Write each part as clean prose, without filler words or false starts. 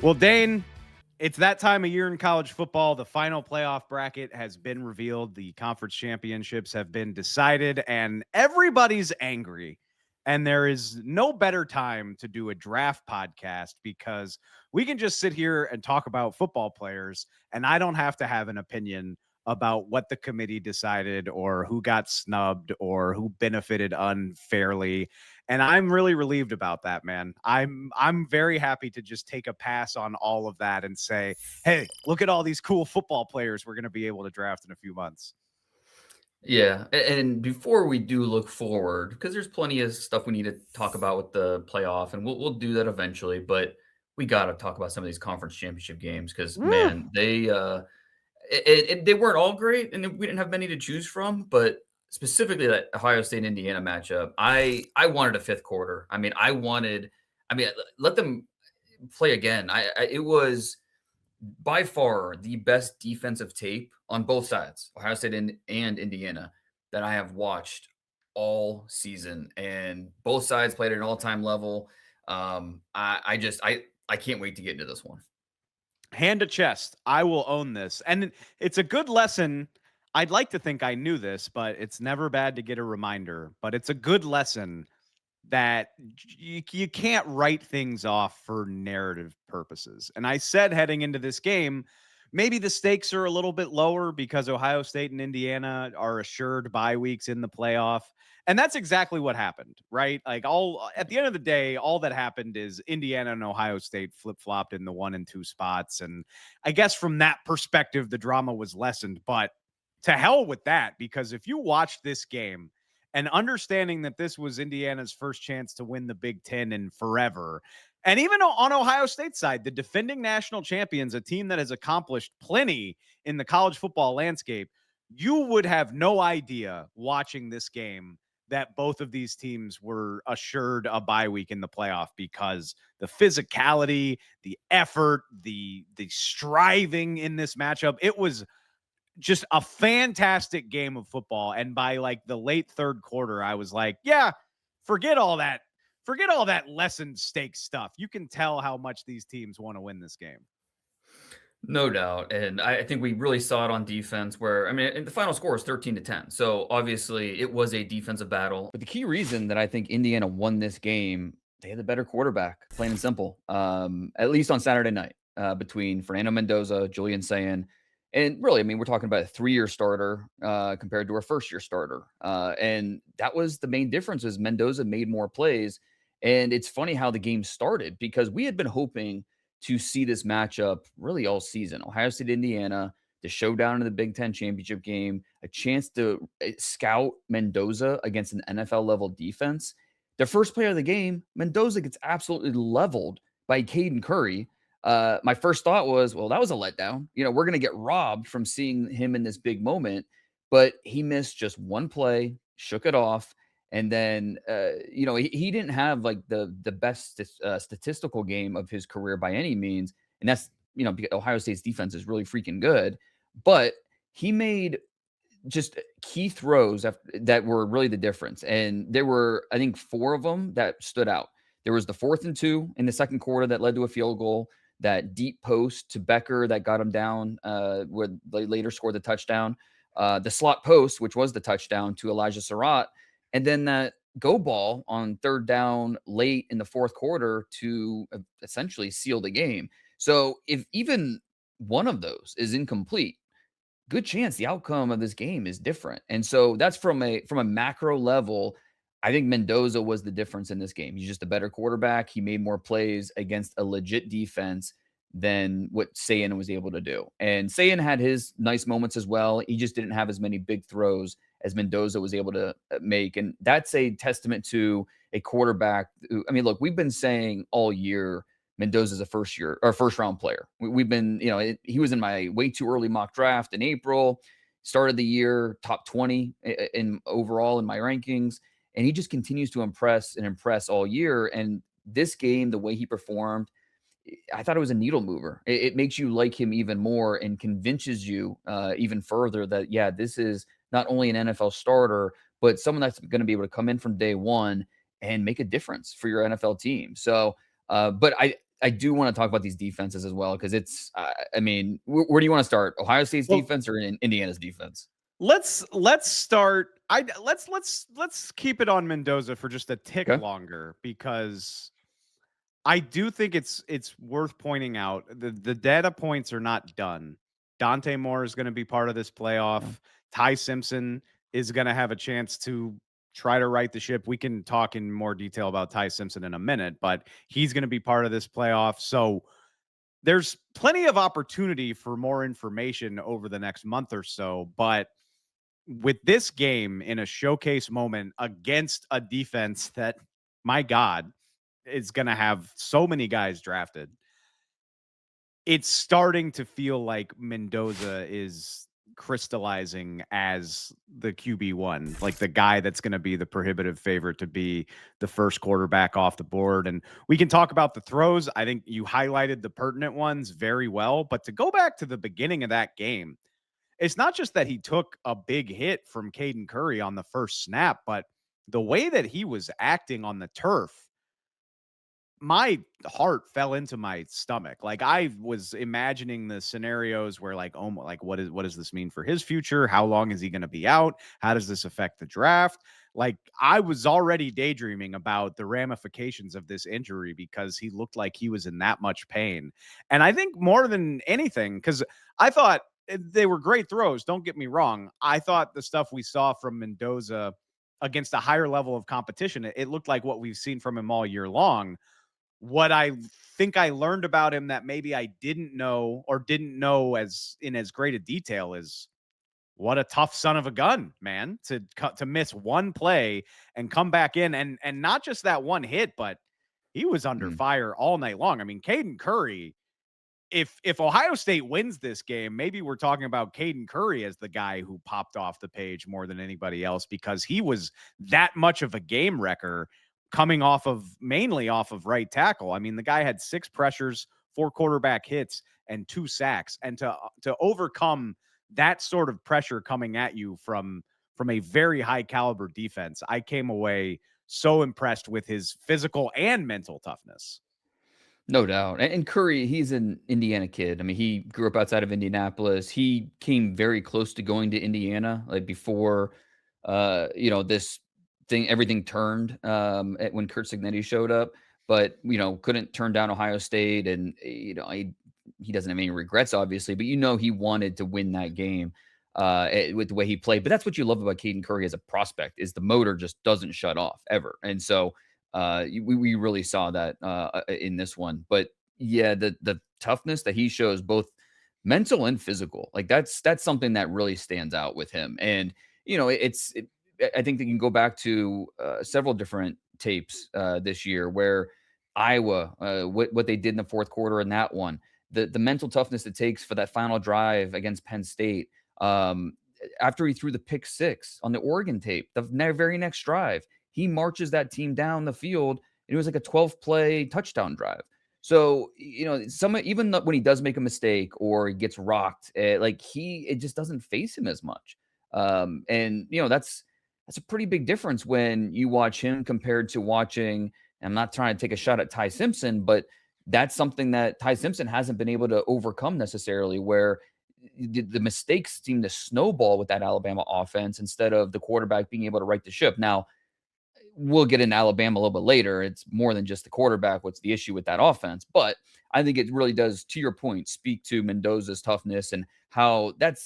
Well, Dane, it's that time of year in college football. The final playoff bracket has been revealed. The conference championships have been decided, and everybody's angry. And there is no better time to do a draft podcast because we can just sit here and talk about football players, and I don't have to have an opinion about what the committee decided or who got snubbed or who benefited unfairly. And I'm really relieved about that, man. I'm very happy to just take a pass on all of that and say, hey, look at all these cool football players we're going to be able to draft in a few months. Yeah, and before we do look forward, because there's plenty of stuff we need to talk about with the playoff, and we'll do that eventually. But we got to talk about some of these conference championship games because Woo. man, they weren't all great, and we didn't have many to choose from. But specifically that Ohio State Indiana matchup, I wanted a fifth quarter. Let them play again. It was by far the best defensive tape on both sides, Ohio State and Indiana, that I have watched all season. And both sides played at an all-time level. I can't wait to get into this one. Hand to chest, I will own this. And it's a good lesson. I'd like to think I knew this, but it's never bad to get a reminder. But it's a good lesson that you can't write things off for narrative purposes. And I said heading into this game, maybe the stakes are a little bit lower because Ohio State and Indiana are assured bye weeks in the playoff. And that's exactly what happened, right? Like all at the end of the day, all that happened is Indiana and Ohio State flip-flopped in the 1 and 2 spots. And I guess from that perspective, the drama was lessened. But to hell with that, because if you watch this game, and understanding that this was Indiana's first chance to win the Big Ten in forever. And even on Ohio State's side, the defending national champions, a team that has accomplished plenty in the college football landscape, you would have no idea watching this game that both of these teams were assured a bye week in the playoff because the physicality, the effort, the striving in this matchup, it was just a fantastic game of football. And by like the late third quarter, I was like, yeah, forget all that. Forget all that lessened stake stuff. You can tell how much these teams want to win this game. No doubt. And I think we really saw it on defense where, and the final score is 13-10. So obviously it was a defensive battle. But the key reason that I think Indiana won this game, they had the better quarterback, plain and simple, at least on Saturday night, between Fernando Mendoza, Julian Sayin. And really, we're talking about a 3-year starter compared to a first-year starter. And that was the main difference is Mendoza made more plays. And it's funny how the game started because we had been hoping to see this matchup really all season. Ohio State, Indiana, the showdown in the Big Ten championship game, a chance to scout Mendoza against an NFL level defense. The first play of the game, Mendoza gets absolutely leveled by Caden Curry. My first thought was, well, that was a letdown. We're going to get robbed from seeing him in this big moment, but he missed just one play, shook it off. And then, he didn't have like the best statistical game of his career by any means. And that's, because Ohio State's defense is really freaking good, but he made just key throws that were really the difference. And there were, I think, 4 of them that stood out. There was the 4th and 2 in the second quarter that led to a field goal, that deep post to Becker that got him down, where they later scored the touchdown, the slot post, which was the touchdown to Elijah Surratt, and then that go ball on 3rd down late in the 4th quarter to essentially seal the game. So if even one of those is incomplete, good chance the outcome of this game is different. And so that's from a macro level. I think Mendoza was the difference in this game. He's just a better quarterback. He made more plays against a legit defense than what Sayin was able to do. And Sayin had his nice moments as well. He just didn't have as many big throws as Mendoza was able to make. And that's a testament to a quarterback who, look, we've been saying all year Mendoza's a first round player. We've been, he was in my way too early mock draft in April, started the year top 20 in overall in my rankings. And he just continues to impress all year. And this game, the way he performed, I thought it was a needle mover. It makes you like him even more and convinces you even further that, yeah, this is not only an NFL starter, but someone that's going to be able to come in from day one and make a difference for your NFL team. So, but I do want to talk about these defenses as well, because it's, I mean, where do you want to start? Ohio State's defense or in Indiana's defense? Let's start. Let's keep it on Mendoza for just a tick Okay. longer, because I do think it's worth pointing out the data points are not done. Dante Moore is going to be part of this playoff. Yeah. Ty Simpson is going to have a chance to try to right the ship. We can talk in more detail about Ty Simpson in a minute, but he's going to be part of this playoff. So there's plenty of opportunity for more information over the next month or so. But with this game in a showcase moment against a defense that, my God, is going to have so many guys drafted, it's starting to feel like Mendoza is crystallizing as the QB1, like the guy that's going to be the prohibitive favorite to be the first quarterback off the board. And we can talk about the throws. I think you highlighted the pertinent ones very well, but to go back to the beginning of that game, it's not just that he took a big hit from Kayden Curry on the first snap, but the way that he was acting on the turf, my heart fell into my stomach. Like, I was imagining the scenarios where, like, oh, like, what does this mean for his future? How long is he going to be out? How does this affect the draft? Like, I was already daydreaming about the ramifications of this injury because he looked like he was in that much pain. And I think more than anything, because I thought they were great throws. Don't get me wrong. I thought the stuff we saw from Mendoza against a higher level of competition, it looked like what we've seen from him all year long. What I think I learned about him that maybe I didn't know, or didn't know as great a detail, is what a tough son of a gun, man, to miss one play and come back in, and not just that one hit, but he was under fire all night long. I mean, Kayden Curry, if Ohio State wins this game, maybe we're talking about Kayden Curry as the guy who popped off the page more than anybody else, because he was that much of a game wrecker, coming mainly off of right tackle. I mean, the guy had 6 pressures, 4 quarterback hits, and 2 sacks. And to overcome that sort of pressure coming at you from a very high caliber defense, I came away so impressed with his physical and mental toughness. No doubt. And Curry, he's an Indiana kid. I mean, he grew up outside of Indianapolis. He came very close to going to Indiana, like before, this thing, everything turned when Kurt Signetti showed up, but, couldn't turn down Ohio State. And, he doesn't have any regrets, obviously, but, he wanted to win that game with the way he played. But that's what you love about Kayden Curry as a prospect, is the motor just doesn't shut off ever. And so, we really saw that in this one. But yeah, the toughness that he shows, both mental and physical, like that's something that really stands out with him. And I think they can go back to several different tapes this year where Iowa, what they did in the fourth quarter in that one, the mental toughness it takes for that final drive against Penn State. After he threw the pick 6 on the Oregon tape, the very next drive, he marches that team down the field, and it was like a 12-play touchdown drive. So, even when he does make a mistake or he gets rocked, it just doesn't face him as much. And that's a pretty big difference when you watch him compared to watching. I'm not trying to take a shot at Ty Simpson, but that's something that Ty Simpson hasn't been able to overcome necessarily, where the mistakes seem to snowball with that Alabama offense instead of the quarterback being able to right the ship. Now, we'll get into Alabama a little bit later. It's more than just the quarterback. What's the issue with that offense? But I think it really does, to your point, speak to Mendoza's toughness and how that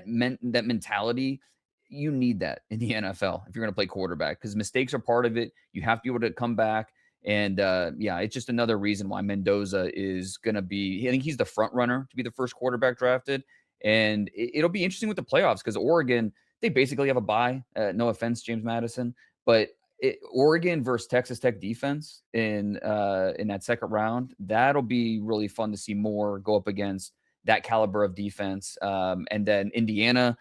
mentality. You need that in the NFL if you're going to play quarterback, because mistakes are part of it. You have to be able to come back. And it's just another reason why Mendoza is going to be, I think he's the front runner to be the first quarterback drafted. And it'll be interesting with the playoffs, because Oregon, they basically have a bye. No offense, James Madison, but Oregon versus Texas Tech defense in that second round, that'll be really fun to see more go up against that caliber of defense. And then Indiana,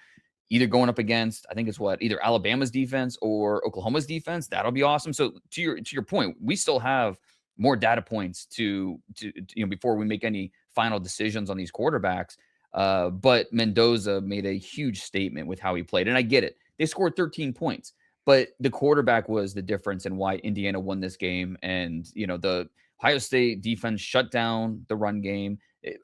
either going up against, I think it's either Alabama's defense or Oklahoma's defense. That'll be awesome. So to your point, we still have more data points to before we make any final decisions on these quarterbacks. But Mendoza made a huge statement with how he played, and I get it. They scored 13 points, but the quarterback was the difference in why Indiana won this game. And the Ohio State defense shut down the run game.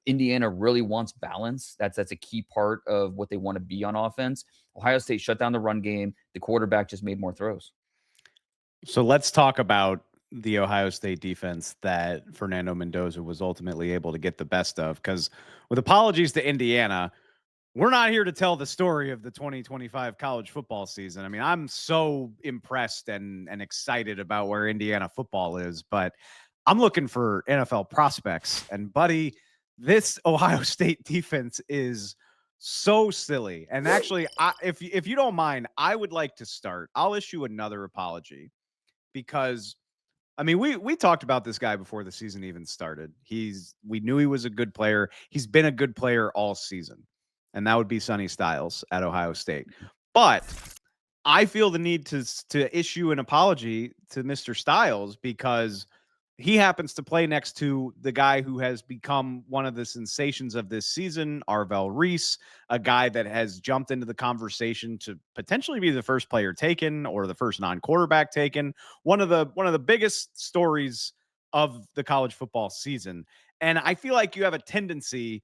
Indiana really wants balance. That's a key part of what they want to be on offense. Ohio State shut down the run game. The quarterback just made more throws. So let's talk about the Ohio State defense that Fernando Mendoza was ultimately able to get the best of. Because with apologies to Indiana, we're not here to tell the story of the 2025 college football season. I mean, I'm so impressed and excited about where Indiana football is, but I'm looking for NFL prospects. And buddy, this Ohio State defense is so silly. And actually, if you don't mind, I would like to start. I'll issue another apology because I mean, we talked about this guy before the season even started. We knew he was a good player. He's been a good player all season. And that would be Sonny Styles at Ohio State. But I feel the need to issue an apology to Mr. Styles because he happens to play next to the guy who has become one of the sensations of this season, Arvell Reese, a guy that has jumped into the conversation to potentially be the first player taken or the first non-quarterback taken. One of the biggest stories of the college football season. And I feel like you have a tendency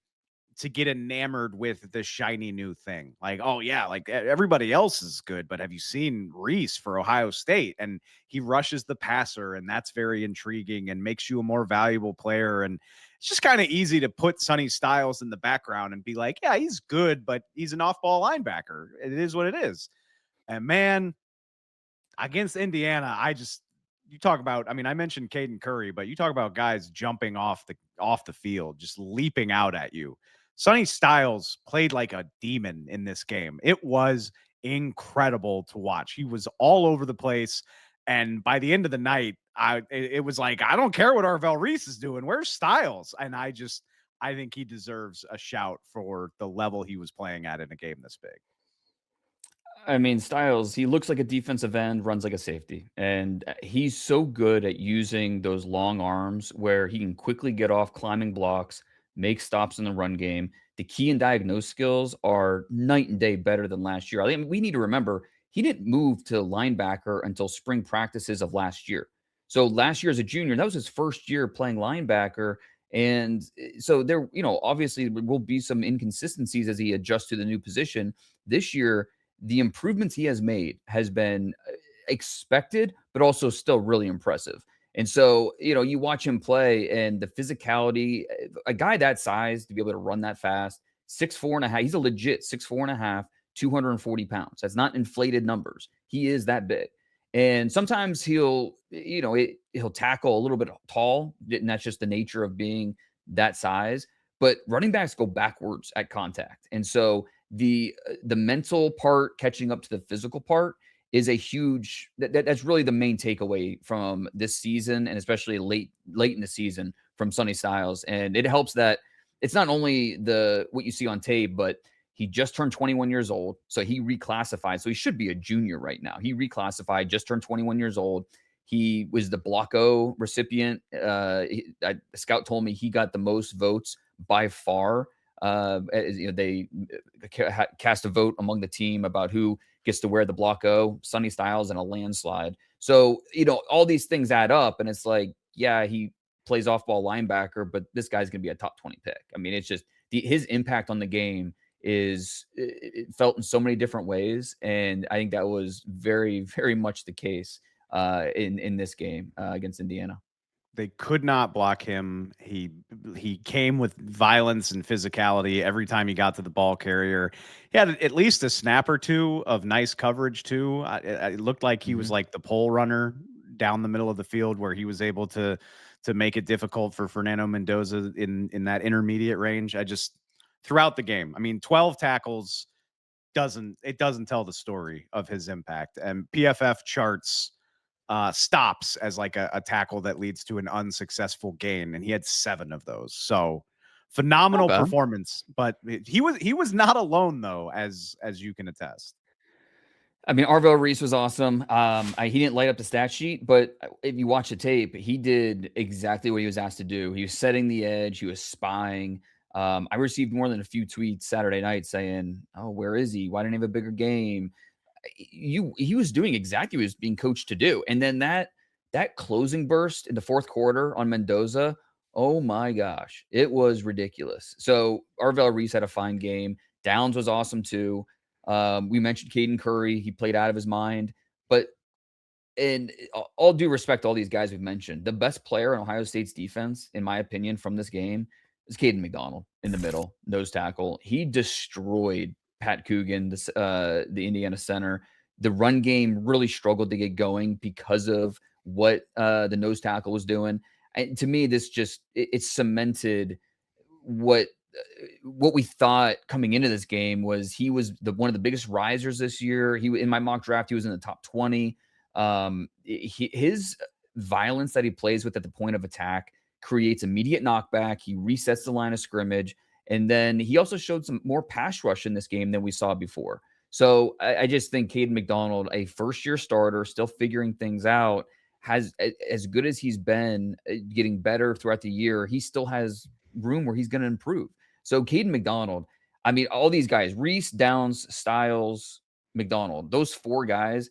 to get enamored with the shiny new thing. Like, oh yeah, like everybody else is good, but have you seen Reese for Ohio State? And he rushes the passer, and that's very intriguing and makes you a more valuable player. And it's just kind of easy to put Sonny Styles in the background and be like, yeah, he's good, but he's an off-ball linebacker. It is what it is. And man, against Indiana, you talk about, I mean, I mentioned Caden Curry, but you talk about guys jumping off the field, just leaping out at you. Sonny Styles played like a demon in this game. It was incredible to watch. He was all over the place. And by the end of the night, it was like, I don't care what Arvell Reese is doing. Where's Styles? And I think he deserves a shout for the level he was playing at in a game this big. I mean, Styles, he looks like a defensive end, runs like a safety. And he's so good at using those long arms where he can quickly get off climbing blocks, make stops in the run game. The key and diagnose skills are night and day better than last year. I mean, we need to remember he didn't move to linebacker until spring practices of last year. So last year as a junior, that was his first year playing linebacker. And so there, obviously there will be some inconsistencies as he adjusts to the new position. This year, the improvements he has made has been expected, but also still really impressive. And so, you watch him play and the physicality, a guy that size to be able to run that fast, 6'4.5", he's a legit 6'4.5", 240 pounds. That's not inflated numbers. He is that big. And sometimes he'll tackle a little bit tall, and that's just the nature of being that size. But running backs go backwards at contact. And so the mental part catching up to the physical part is a huge that's really the main takeaway from this season, and especially late in the season from Sonny Styles. And it helps that it's not only what you see on tape, but he just turned 21 years old, so he reclassified. So he should be a junior right now. He reclassified, just turned 21 years old. He was the Block O recipient. A scout told me he got the most votes by far. They cast a vote among the team about who gets to wear the Block O. Sonny Styles in a landslide. So, all these things add up, and it's like, yeah, he plays off-ball linebacker, but this guy's going to be a top 20 pick. I mean, it's just his impact on the game is it felt in so many different ways, and I think that was very, very much the case in this game against Indiana. They could not block him. He came with violence and physicality every time he got to the ball carrier. He had at least a snap or two of nice coverage too. It looked like he was like the pole runner down the middle of the field, where he was able to make it difficult for Fernando Mendoza in that intermediate range. Throughout the game, I mean, 12 tackles doesn't tell the story of his impact. And PFF charts stops as like a tackle that leads to an unsuccessful gain, and he had 7 of those. So phenomenal performance, but he was not alone though, as you can attest. I mean, Arvell Reese was awesome. He didn't light up the stat sheet, but if you watch the tape, he did exactly what he was asked to do. He was setting the edge. He was spying. I received more than a few tweets Saturday night saying, "Oh, where is he? Why didn't he have a bigger game?" He was doing exactly what he was being coached to do. And then that that closing burst in the fourth quarter on Mendoza, oh my gosh, it was ridiculous. So Arvell Reese had a fine game. Downs was awesome too. We mentioned Caden Curry. He played out of his mind. But and all due respect to all these guys we've mentioned, the best player in Ohio State's defense, in my opinion, from this game is Kayden McDonald in the middle, nose tackle. He destroyed Pat Coogan, the Indiana center. The run game really struggled to get going because of what the nose tackle was doing. And to me, this just it cemented what we thought coming into this game was he was one of the biggest risers this year. He in my mock draft, he was in the top 20. His violence that he plays with at the point of attack creates immediate knockback. He resets the line of scrimmage. And then he also showed some more pass rush in this game than we saw before. So I just think Kayden McDonald, a first-year starter, still figuring things out, has as good as he's been, getting better throughout the year. He still has room where he's going to improve. So Kayden McDonald, I mean, all these guys, Reese, Downs, Styles, McDonald, those four guys,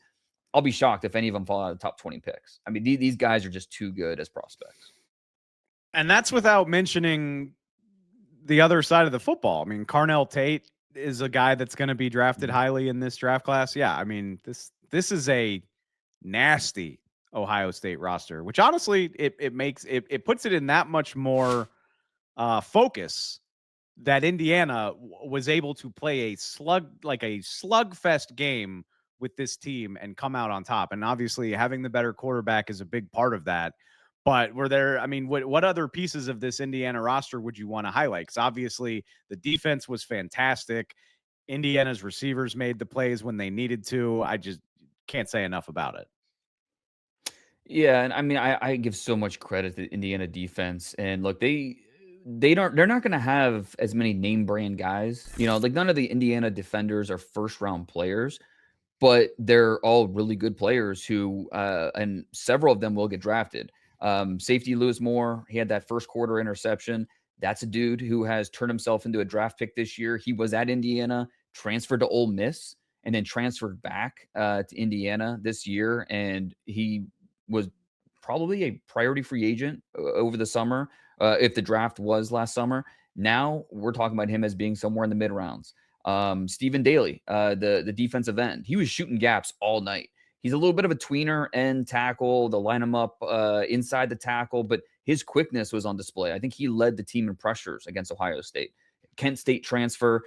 I'll be shocked if any of them fall out of the top 20 picks. I mean, these guys are just too good as prospects. And that's without mentioning the other side of the football. I mean, Carnell Tate is a guy that's going to be drafted highly in this draft class. Yeah, I mean, this is a nasty Ohio State roster, which honestly it makes it puts it in that much more focus that Indiana was able to play a slugfest game with this team and come out on top. And obviously having the better quarterback is a big part of that. But were there, I mean, what other pieces of this Indiana roster would you want to highlight? Because obviously the defense was fantastic. Indiana's receivers made the plays when they needed to. I just can't say enough about it. Yeah, and I mean, I give so much credit to the Indiana defense. And look, they're not going to have as many name brand guys. You know, like none of the Indiana defenders are first round players, but they're all really good players who, and several of them will get drafted. Safety Lewis Moore, he had that first quarter interception. That's a dude who has turned himself into a draft pick this year. He was at Indiana, transferred to Ole Miss, and then transferred back to Indiana this year. And he was probably a priority free agent over the summer if the draft was last summer. Now we're talking about him as being somewhere in the mid rounds. Stephen Daly, the defensive end, he was shooting gaps all night. He's a little bit of a tweener end tackle. They'll line him up inside the tackle, but his quickness was on display. I think he led the team in pressures against Ohio State. Kent State transfer.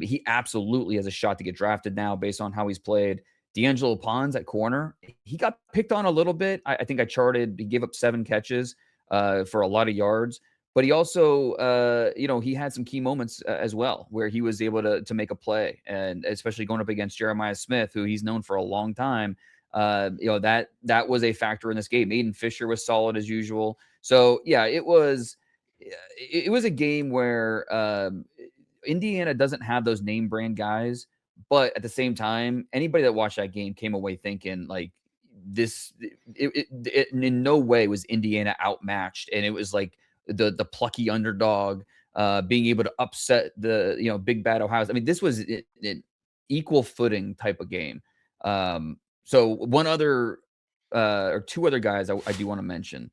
He absolutely has a shot to get drafted now based on how he's played. D'Angelo Pons at corner. He got picked on a little bit. I think I charted, he gave up 7 catches for a lot of yards. But he also, he had some key moments as well where he was able to make a play, and especially going up against Jeremiah Smith, who he's known for a long time. That was a factor in this game. Aiden Fisher was solid as usual. So yeah, it was a game where Indiana doesn't have those name brand guys, but at the same time, anybody that watched that game came away thinking like this. It in no way was Indiana outmatched, and it was like the plucky underdog being able to upset the big bad Ohio. I mean, this was an equal footing type of game. So one other or two other guys I do want to mention,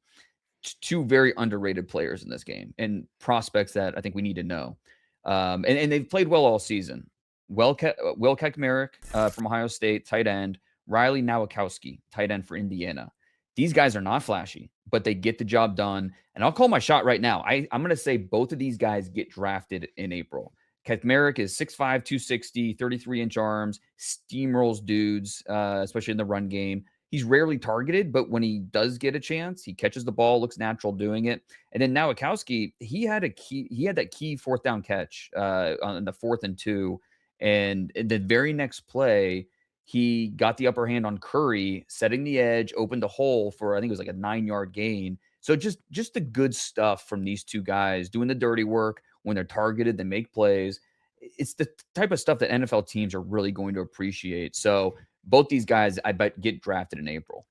two very underrated players in this game and prospects that I think we need to know. And they've played well all season. Will Kacmarek from Ohio State, tight end. Riley Nowakowski, tight end for Indiana. These guys are not flashy, but they get the job done. And I'll call my shot right now. I'm going to say both of these guys get drafted in April. Kacmarek is 6'5", 260, 33-inch arms, steamrolls dudes, especially in the run game. He's rarely targeted, but when he does get a chance, he catches the ball, looks natural doing it. And then Nowakowski, he had that key fourth down catch on the 4th and 2. And the very next play, he got the upper hand on Curry, setting the edge, opened a hole for, I think it was like a 9-yard gain. So just the good stuff from these two guys doing the dirty work. When they're targeted, they make plays. It's the type of stuff that NFL teams are really going to appreciate. So both these guys, I bet, get drafted in April.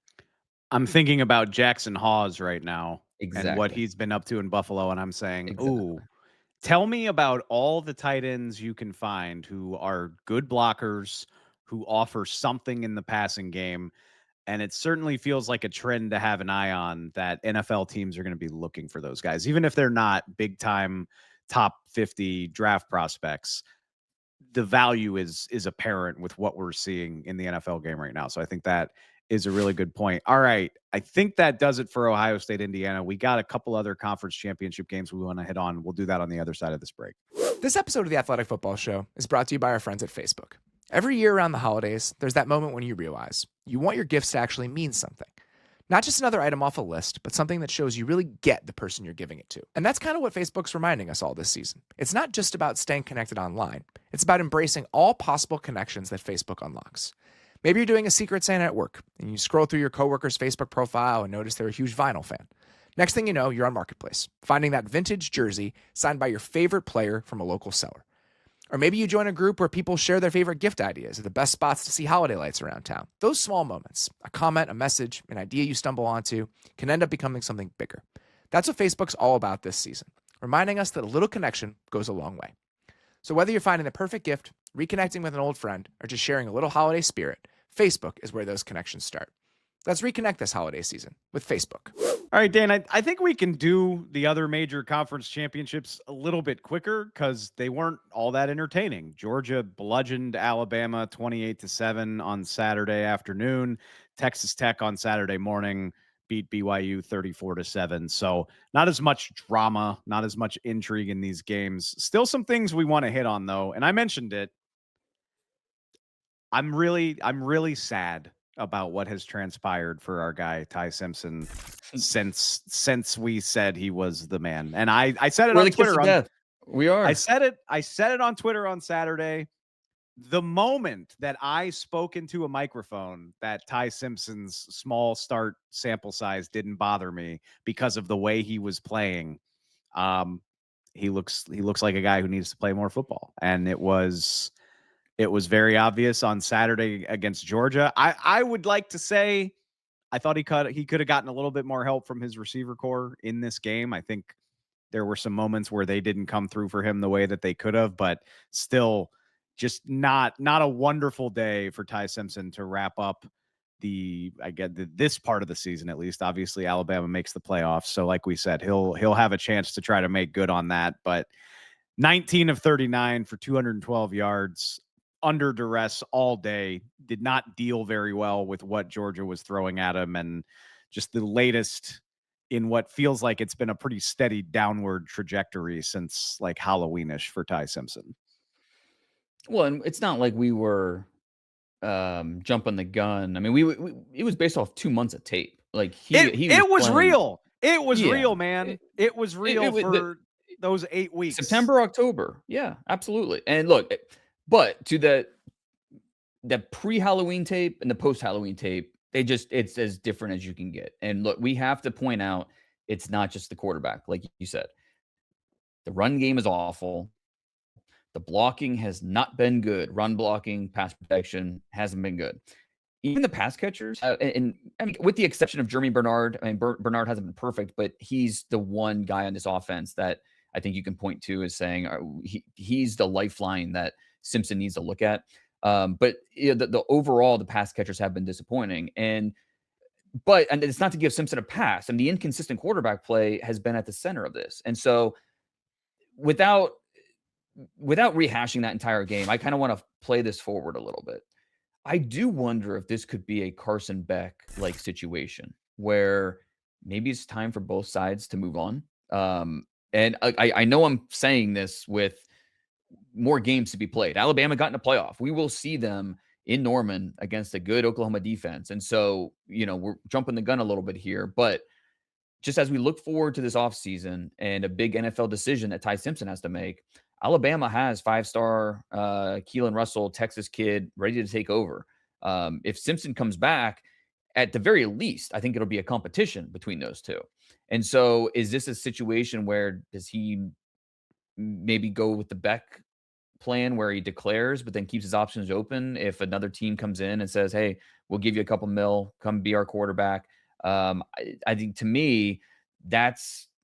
I'm thinking about Jackson Hawes right now and what Exactly. he's been up to in Buffalo. And I'm saying, Exactly. ooh, tell me about all the tight ends you can find who are good blockers, who offer something in the passing game. And it certainly feels like a trend to have an eye on, that NFL teams are going to be looking for those guys, even if they're not big time top 50 draft prospects. The value is apparent with what we're seeing in the NFL game right now. So I think that is a really good point. All right. I think that does it for Ohio State, Indiana. We got a couple other conference championship games we want to hit on. We'll do that on the other side of this break. This episode of the Athletic Football Show is brought to you by our friends at Facebook. Every year around the holidays, there's that moment when you realize you want your gifts to actually mean something. Not just another item off a list, but something that shows you really get the person you're giving it to. And that's kind of what Facebook's reminding us all this season. It's not just about staying connected online. It's about embracing all possible connections that Facebook unlocks. Maybe you're doing a Secret Santa at work, and you scroll through your coworker's Facebook profile and notice they're a huge vinyl fan. Next thing you know, you're on Marketplace, finding that vintage jersey signed by your favorite player from a local seller. Or maybe you join a group where people share their favorite gift ideas or the best spots to see holiday lights around town. Those small moments, a comment, a message, an idea you stumble onto, can end up becoming something bigger. That's what Facebook's all about this season, reminding us that a little connection goes a long way. So whether you're finding the perfect gift, reconnecting with an old friend, or just sharing a little holiday spirit, Facebook is where those connections start. Let's reconnect this holiday season with Facebook. All right, Dan, I think we can do the other major conference championships a little bit quicker because they weren't all that entertaining. Georgia bludgeoned Alabama 28-7 on Saturday afternoon. Texas Tech on Saturday morning beat BYU 34-7. So not as much drama, not as much intrigue in these games. Still some things we want to hit on, though. And I mentioned it. I'm really sad about what has transpired for our guy Ty Simpson since we said he was the man. And I said it on Twitter. We are. I said it on Twitter on Saturday. The moment that I spoke into a microphone that Ty Simpson's small start sample size didn't bother me because of the way he was playing. He looks like a guy who needs to play more football. And it was very obvious on Saturday against Georgia. I would like to say I thought he could have gotten a little bit more help from his receiver core in this game. I think there were some moments where they didn't come through for him the way that they could have, but still just not a wonderful day for Ty Simpson to wrap up this part of the season, at least. Obviously Alabama makes the playoffs. So like we said, he'll have a chance to try to make good on that, but 19 of 39 for 212 yards. Under duress all day, did not deal very well with what Georgia was throwing at him, and just the latest in what feels like it's been a pretty steady downward trajectory since like Halloweenish for Ty Simpson. Well, and it's not like we were jumping the gun. I mean, it was based off 2 months of tape. Like it was real. It was real, man. It was real for those 8 weeks. September, October. Yeah, absolutely. And look, but to the pre-Halloween tape and the post-Halloween tape, it's as different as you can get. And look, we have to point out it's not just the quarterback, like you said. The run game is awful. The blocking has not been good. Run blocking, pass protection hasn't been good. Even the pass catchers, and I mean, with the exception of Jeremy Bernard, I mean, Bernard hasn't been perfect, but he's the one guy on this offense that I think you can point to as saying he's the lifeline that Simpson needs to look at. But the overall, the pass catchers have been disappointing. And it's not to give Simpson a pass. And the inconsistent quarterback play has been at the center of this. And so without rehashing that entire game, I kind of want to play this forward a little bit. I do wonder if this could be a Carson Beck like situation where maybe it's time for both sides to move on. And I know I'm saying this with more games to be played. Alabama got in a playoff. We will see them in Norman against a good Oklahoma defense. And so, we're jumping the gun a little bit here, but just as we look forward to this offseason and a big NFL decision that Ty Simpson has to make, Alabama has 5-star Keelan Russell, Texas kid, ready to take over. If Simpson comes back, at the very least, I think it'll be a competition between those two. And so is this a situation where does he maybe go with the Beck plan where he declares, but then keeps his options open if another team comes in and says, hey, we'll give you a couple mil, come be our quarterback. I think to me,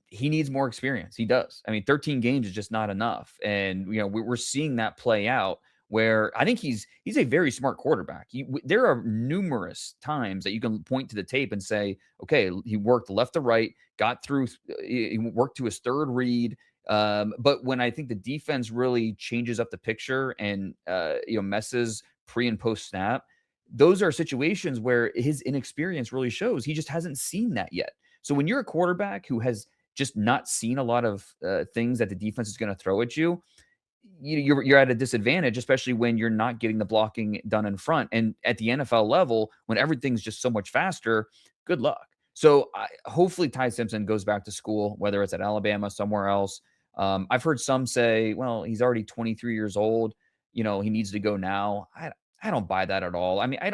he needs more experience. He does. I mean, 13 games is just not enough. And, we're seeing that play out where I think he's a very smart quarterback. There are numerous times that you can point to the tape and say, okay, he worked left to right, got through, he worked to his third read. But when I think the defense really changes up the picture and messes pre and post snap, those are situations where his inexperience really shows. He just hasn't seen that yet. So when you're a quarterback who has just not seen a lot of things that the defense is going to throw at you, you're at a disadvantage, especially when you're not getting the blocking done in front. And at the NFL level, when everything's just so much faster, good luck. So hopefully Ty Simpson goes back to school, whether it's at Alabama, somewhere else. I've heard some say, well, he's already 23 years old. He needs to go now. I don't buy that at all. I mean, I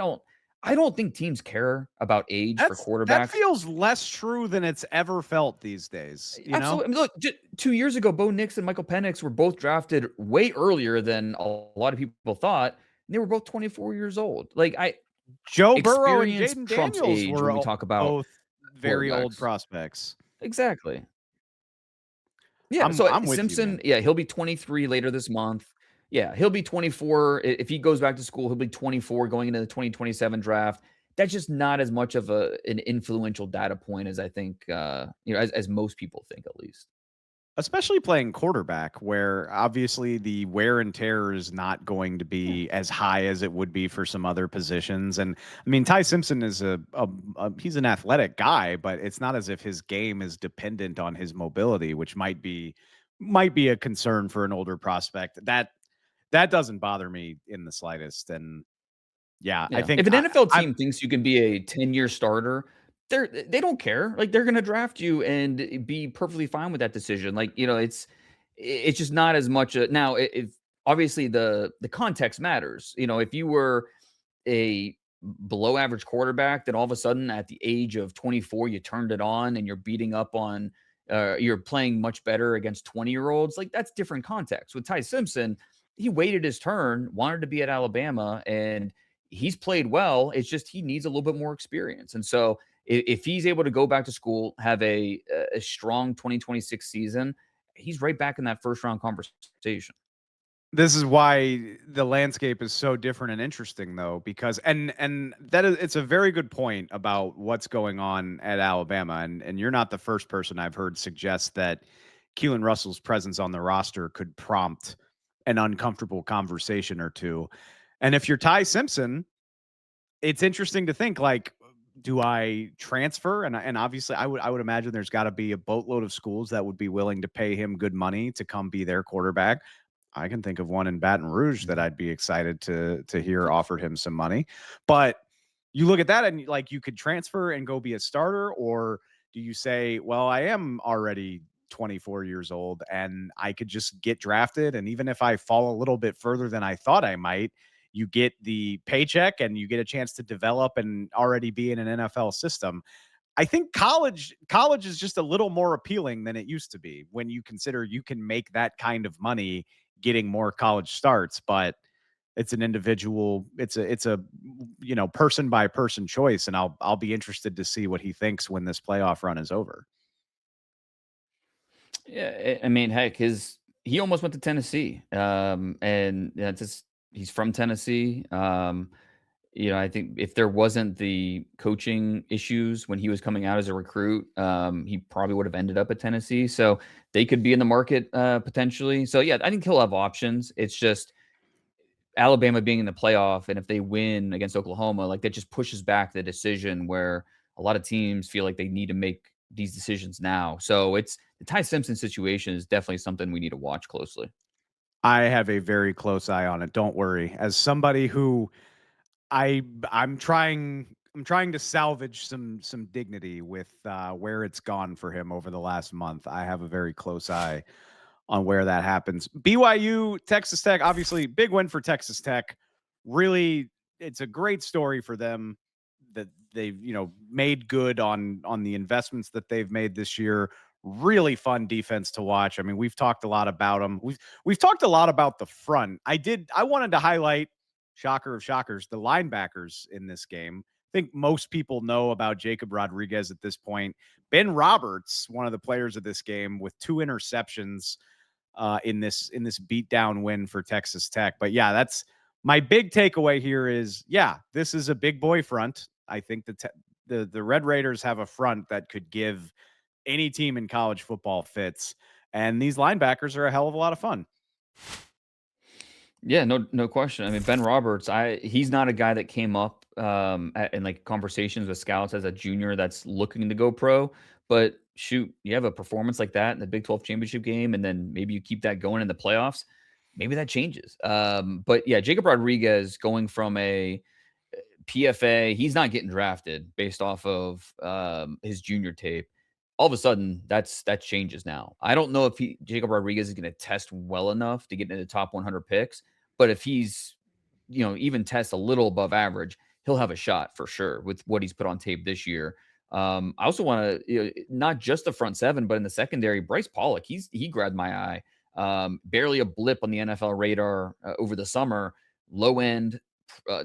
don't think teams care about age for quarterbacks. That feels less true than it's ever felt these days. Absolutely. I mean, look, 2 years ago, Bo Nix and Michael Penix were both drafted way earlier than a lot of people thought. And they were both 24 years old. Like Joe Burrow and experience Jaden trumps Daniels age were when we talk about both very old quarterbacks. prospects. Exactly. Yeah. I'm with Simpson, you, man. he'll be 23 later this month. Yeah, he'll be 24. If he goes back to school, he'll be 24 going into the 2027 draft. That's just not as much of an influential data point as I think, as most people think, at least. Especially playing quarterback, where obviously the wear and tear is not going to be as high as it would be for some other positions. And I mean, Ty Simpson is he's an athletic guy, but it's not as if his game is dependent on his mobility, which might be a concern for an older prospect. That doesn't bother me in the slightest. And yeah. I think if an NFL team thinks you can be a 10-year starter, they don't care. Like, they're going to draft you and be perfectly fine with that decision. Like, it's just not as much. Now, if obviously the context matters. If you were a below average quarterback, then all of a sudden at the age of 24, you turned it on and you're beating up on, you're playing much better against 20-year-olds. Like, that's different context. With Ty Simpson, he waited his turn, wanted to be at Alabama, and he's played well. It's just he needs a little bit more experience. And so if he's able to go back to school, have a strong 2026 season, he's right back in that first round conversation. This is why the landscape is so different and interesting, though, because and it's a very good point about what's going on at Alabama. And you're not the first person I've heard suggest that Keelan Russell's presence on the roster could prompt an uncomfortable conversation or two. And if you're Ty Simpson, it's interesting to think, like, do I transfer? And obviously I would imagine there's got to be a boatload of schools that would be willing to pay him good money to come be their quarterback. I can think of one in Baton Rouge that I'd be excited to hear offered him some money. But you look at that and, like, you could transfer and go be a starter, or do you say, well, I am already 24 years old and I could just get drafted, and even if I fall a little bit further than I thought I might, you get the paycheck and you get a chance to develop and already be in an NFL system. I think college is just a little more appealing than it used to be when you consider you can make that kind of money getting more college starts, but it's an individual, it's a person by person choice. And I'll be interested to see what he thinks when this playoff run is over. Yeah. I mean, heck, he almost went to Tennessee. And he's from Tennessee. I think if there wasn't the coaching issues when he was coming out as a recruit, he probably would have ended up at Tennessee. So they could be in the market potentially. So yeah, I think he'll have options. It's just Alabama being in the playoff, and if they win against Oklahoma, like, that just pushes back the decision where a lot of teams feel like they need to make these decisions now. So it's the Ty Simpson situation is definitely something we need to watch closely. I have a very close eye on it. Don't worry. As somebody who I'm trying to salvage some dignity with where it's gone for him over the last month. I have a very close eye on where that happens. BYU, Texas Tech, obviously big win for Texas Tech. Really, it's a great story for them that they've, made good on the investments that they've made this year. Really fun defense to watch. I mean, we've talked a lot about them. We've talked a lot about the front. I wanted to highlight, shocker of shockers, the linebackers in this game. I think most people know about Jacob Rodriguez at this point. Ben Roberts, one of the players of this game, with 2 interceptions. in this beatdown win for Texas Tech. But yeah, that's my big takeaway here is, yeah, this is a big boy front. I think the Red Raiders have a front that could give any team in college football fits. And these linebackers are a hell of a lot of fun. Yeah, no question. I mean, Ben Roberts, he's not a guy that came up in like conversations with scouts as a junior that's looking to go pro. But shoot, you have a performance like that in the Big 12 championship game, and then maybe you keep that going in the playoffs. Maybe that changes. But yeah, Jacob Rodriguez going from a PFA, he's not getting drafted based off of his junior tape. All of a sudden, that changes now. I don't know if Jacob Rodriguez is going to test well enough to get into the top 100 picks, but if he's, even test a little above average, he'll have a shot for sure with what he's put on tape this year. I also want to, not just the front seven, but in the secondary, Bryce Pollock, he grabbed my eye. Barely a blip on the NFL radar over the summer, low end,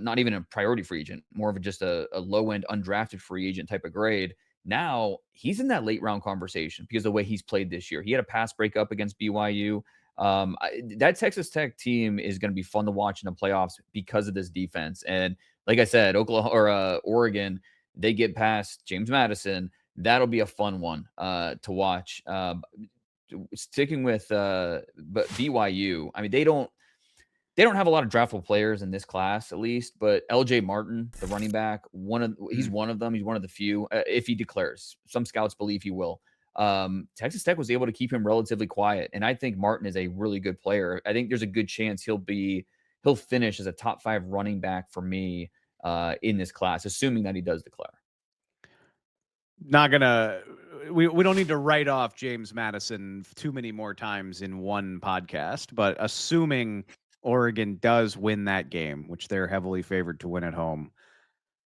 not even a priority free agent, more of just a low end undrafted free agent type of grade. Now he's in that late round conversation because of the way he's played this year. He had a pass breakup against BYU. That Texas Tech team is going to be fun to watch in the playoffs because of this defense. And like I said, Oregon, they get past James Madison. That'll be a fun one to watch. Sticking with but BYU, I mean, they don't have a lot of draftable players in this class, at least, but LJ Martin, the running back, he's one of them. He's one of the few, if he declares. Some scouts believe he will. Texas Tech was able to keep him relatively quiet, and I think Martin is a really good player. I think there's a good chance he'll finish as a top 5 running back for me in this class, assuming that he does declare. Not gonna. We don't need to write off James Madison too many more times in one podcast, but assuming Oregon does win that game, which they're heavily favored to win at home.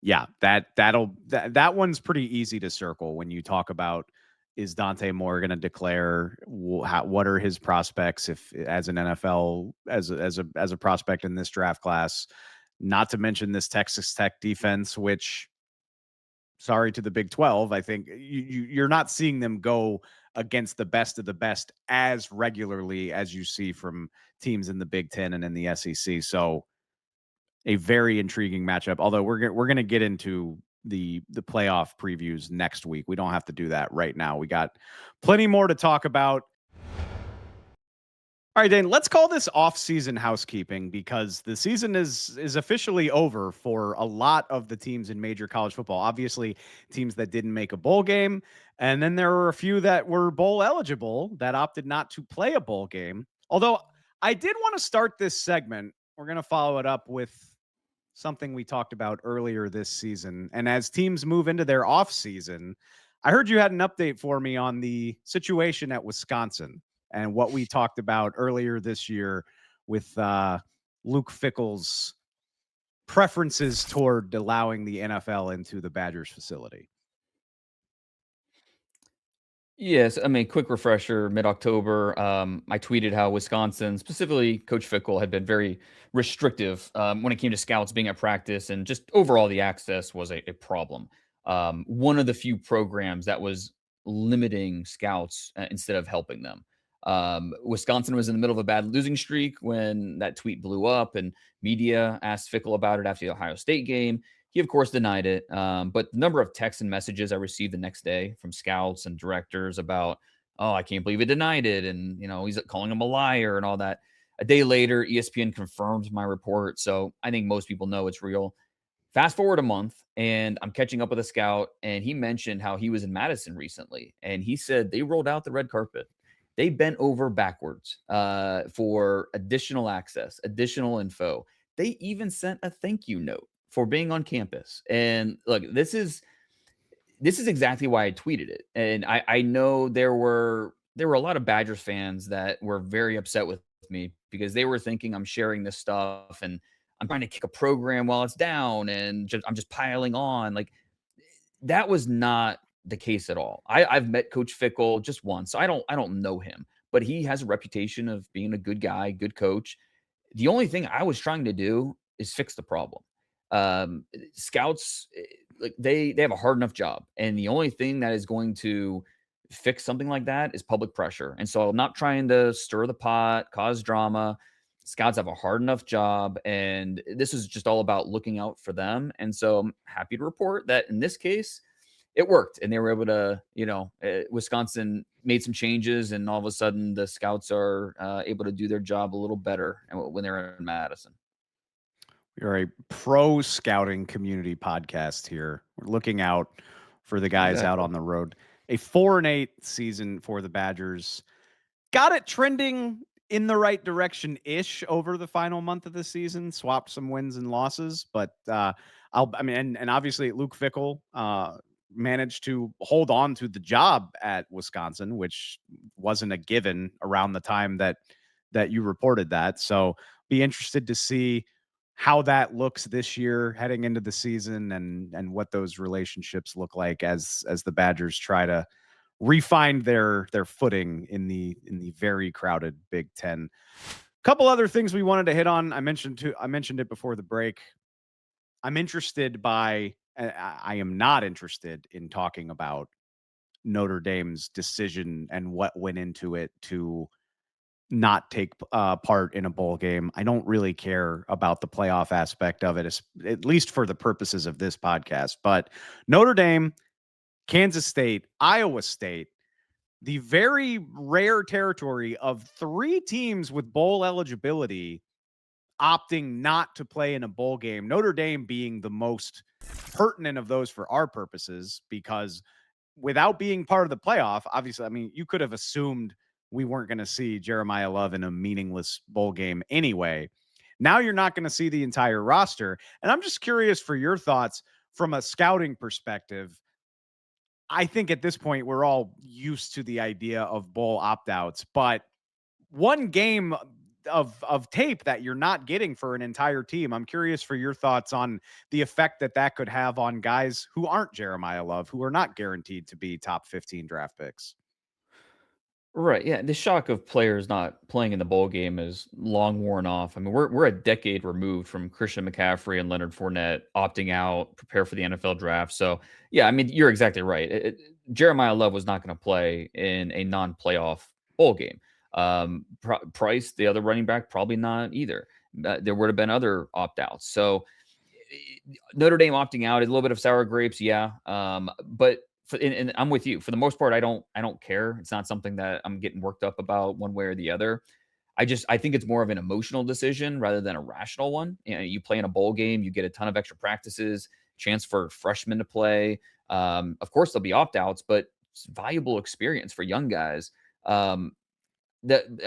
Yeah, that one's pretty easy to circle when you talk about, is Dante Moore going to declare? What are his prospects if as an NFL as a prospect in this draft class? Not to mention this Texas Tech defense, which, sorry to the Big 12, I think you're not seeing them go against the best of the best as regularly as you see from teams in the Big 10 and in the SEC. So a very intriguing matchup, although we're going to get into the playoff previews next week. We don't have to do that right now. We got plenty more to talk about. All right, Dane, let's call this off-season housekeeping because the season is officially over for a lot of the teams in major college football. Obviously, teams that didn't make a bowl game, and then there were a few that were bowl eligible that opted not to play a bowl game. Although I did want to start this segment. We're going to follow it up with something we talked about earlier this season. And as teams move into their off-season, I heard you had an update for me on the situation at Wisconsin and what we talked about earlier this year with Luke Fickell's preferences toward allowing the NFL into the Badgers facility. Yes, I mean, quick refresher, mid-October, I tweeted how Wisconsin, specifically Coach Fickell, had been very restrictive when it came to scouts being at practice, and just overall the access was a problem. One of the few programs that was limiting scouts instead of helping them. Wisconsin was in the middle of a bad losing streak when that tweet blew up, and media asked Fickell about it after the Ohio State game. He, of course, denied it. But the number of texts and messages I received the next day from scouts and directors about, oh, I can't believe he denied it. And, he's calling him a liar and all that. A day later, ESPN confirmed my report. So I think most people know it's real. Fast forward a month, and I'm catching up with a scout, and he mentioned how he was in Madison recently. And he said they rolled out the red carpet. They bent over backwards for additional access, additional info. They even sent a thank you note for being on campus. And look, this is exactly why I tweeted it. And I know there were a lot of Badgers fans that were very upset with me because they were thinking I'm sharing this stuff and I'm trying to kick a program while it's down and I'm just piling on. Like, that was not the case at all. I've met Coach Fickell just once. So I don't know him, but he has a reputation of being a good guy, good coach. The only thing I was trying to do is fix the problem. Scouts, like they have a hard enough job, and the only thing that is going to fix something like that is public pressure. And so I'm not trying to stir the pot, cause drama. Scouts have a hard enough job, and this is just all about looking out for them. And so I'm happy to report that in this case, it worked, and they were able to, Wisconsin made some changes, and all of a sudden the scouts are able to do their job a little better when they're in Madison. We're a pro scouting community podcast here. We're looking out for the guys out on the road. A 4-8 season for the Badgers. Got it trending in the right direction-ish over the final month of the season. Swapped some wins and losses, but and obviously Luke Fickell managed to hold on to the job at Wisconsin, which wasn't a given around the time that you reported that. So be interested to see how that looks this year heading into the season, and what those relationships look like as the Badgers try to refine their footing in the very crowded Big Ten. Couple other things we wanted to hit on. I mentioned it before the break. I am not interested in talking about Notre Dame's decision and what went into it to not take part in a bowl game. I don't really care about the playoff aspect of it, at least for the purposes of this podcast. But Notre Dame, Kansas State, Iowa State, the very rare territory of 3 teams with bowl eligibility opting not to play in a bowl game. Notre Dame being the most pertinent of those for our purposes, because without being part of the playoff, obviously, I mean, you could have assumed we weren't going to see Jeremiah Love in a meaningless bowl game anyway. Now you're not going to see the entire roster. And I'm just curious for your thoughts from a scouting perspective. I think at this point, we're all used to the idea of bowl opt-outs, but one game of tape that you're not getting for an entire team. I'm curious for your thoughts on the effect that could have on guys who aren't Jeremiah Love, who are not guaranteed to be top 15 draft picks. Right. Yeah. The shock of players not playing in the bowl game is long worn off. I mean, we're a decade removed from Christian McCaffrey and Leonard Fournette opting out, prepare for the NFL draft. So, yeah, I mean, you're exactly right. Jeremiah Love was not going to play in a non-playoff bowl game. Price, the other running back, probably not either. There would have been other opt-outs. So Notre Dame opting out, a little bit of sour grapes, yeah. But and I'm with you. For the most part, I don't care. It's not something that I'm getting worked up about one way or the other. I think it's more of an emotional decision rather than a rational one. You play in a bowl game, you get a ton of extra practices, chance for freshmen to play. Of course, there'll be opt-outs, but it's valuable experience for young guys. I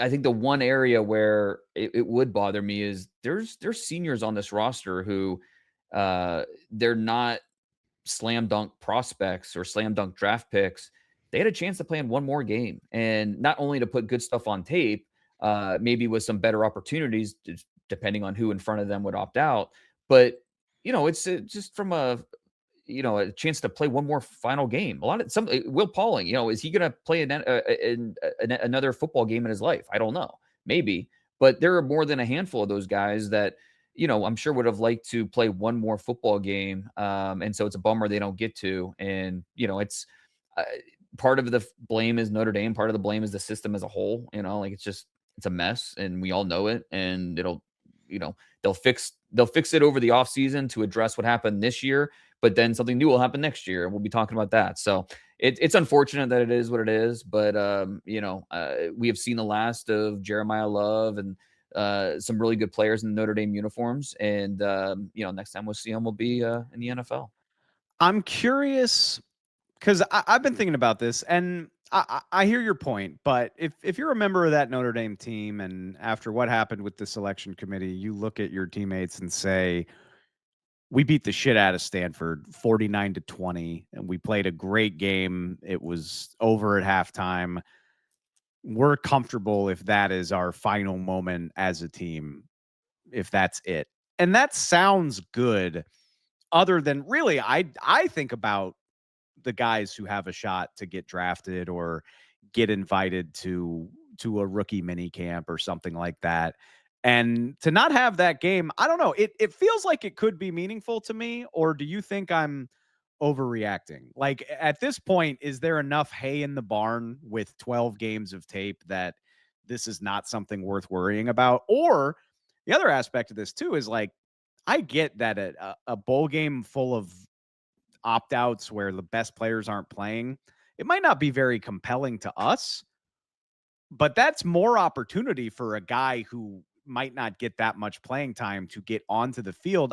think the one area where it would bother me is there's seniors on this roster who they're not slam dunk prospects or slam dunk draft picks. They had a chance to play in one more game, and not only to put good stuff on tape, maybe with some better opportunities, depending on who in front of them would opt out. But it's just from a chance to play one more final game. Will Pauling, is he going to play another football game in his life? I don't know, maybe, but there are more than a handful of those guys that I'm sure would have liked to play one more football game. And so it's a bummer they don't get to. And, it's part of the blame is Notre Dame. Part of the blame is the system as a whole. It's a mess, and we all know it. And they'll fix it over the offseason to address what happened this year, but then something new will happen next year. And we'll be talking about that. So it's unfortunate that it is what it is, but we have seen the last of Jeremiah Love and some really good players in the Notre Dame uniforms. And, next time we'll see them will be in the NFL. I'm curious because I've been thinking about this, and I hear your point, but if you're a member of that Notre Dame team, and after what happened with the selection committee, you look at your teammates and say, we beat the shit out of Stanford 49-20, and we played a great game. It was over at halftime. We're comfortable if that is our final moment as a team, if that's it. And that sounds good, other than really, I think about the guys who have a shot to get drafted or get invited to a rookie mini camp or something like that. And to not have that game, I don't know. It feels like it could be meaningful to me, or do you think I'm overreacting? Like, at this point, is there enough hay in the barn with 12 games of tape that this is not something worth worrying about? Or the other aspect of this too is like, I get that a bowl game full of opt-outs where the best players aren't playing, it might not be very compelling to us, but that's more opportunity for a guy who might not get that much playing time to get onto the field.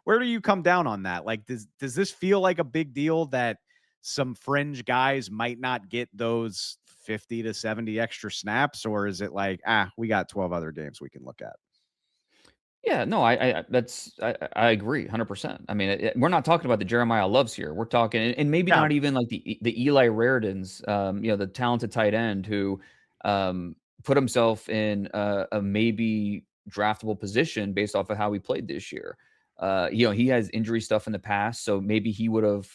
Where do you come down on that? Like, does this feel like a big deal that some fringe guys might not get those 50 to 70 extra snaps? Or is it like, we got 12 other games we can look at? Yeah, no, I agree 100%. I mean, we're not talking about the Jeremiah Loves here. We're talking, and maybe Yeah. not even like the Eli Rairdens, the talented tight end who put himself in a maybe draftable position based off of how he played this year. He has injury stuff in the past, so maybe he would have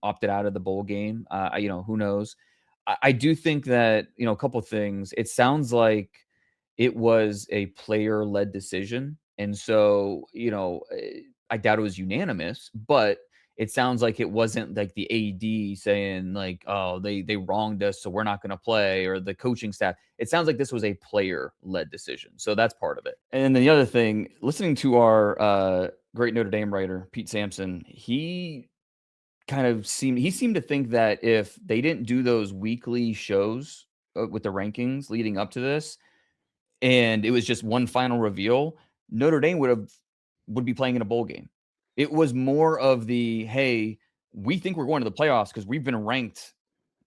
opted out of the bowl game. Who knows? I do think that, a couple things. It sounds like it was a player-led decision. And so, I doubt it was unanimous, but it sounds like it wasn't like the AD saying like, oh, they wronged us, so we're not going to play, or the coaching staff. It sounds like this was a player-led decision. So that's part of it. And then the other thing, listening to our great Notre Dame writer, Pete Sampson, he seemed to think that if they didn't do those weekly shows with the rankings leading up to this, and it was just one final reveal, Notre Dame would be playing in a bowl game. It was more of the, hey, we think we're going to the playoffs because we've been ranked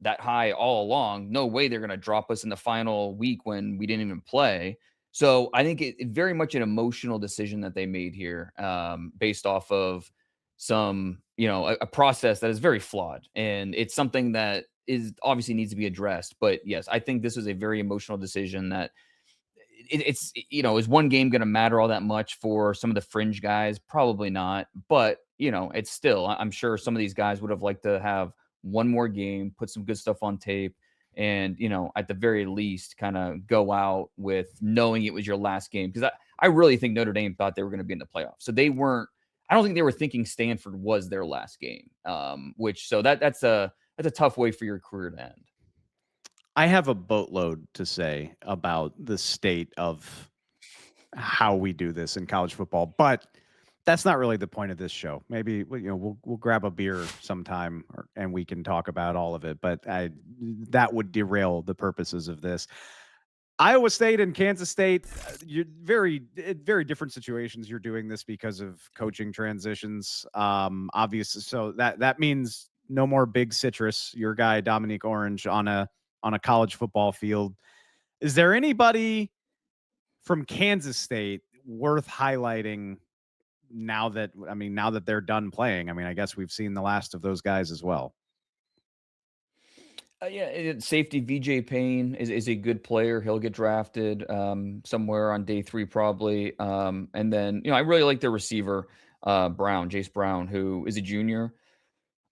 that high all along. No way they're going to drop us in the final week when we didn't even play. So I think it very much an emotional decision that they made here, based off of some, a process that is very flawed. And it's something that is obviously needs to be addressed. But yes, I think this was a very emotional decision that is one game going to matter all that much for some of the fringe guys? Probably not. But, it's still, I'm sure some of these guys would have liked to have one more game, put some good stuff on tape, and, at the very least kind of go out with knowing it was your last game. Because I really think Notre Dame thought they were going to be in the playoffs. So I don't think they were thinking Stanford was their last game, that's a tough way for your career to end. I have a boatload to say about the state of how we do this in college football, but that's not really the point of this show. Maybe we'll grab a beer sometime and we can talk about all of it, but that would derail the purposes of this. Iowa State and Kansas State, you're very different situations. You're doing this because of coaching transitions, obviously. So that means no more Big Citrus, your guy Dominique Orange on a college football field. Is there anybody from Kansas State worth highlighting now that they're done playing? I mean, I guess we've seen the last of those guys as well. Safety VJ Payne is a good player. He'll get drafted somewhere on day 3 probably. And then, I really like their receiver, Jace Brown, who is a junior.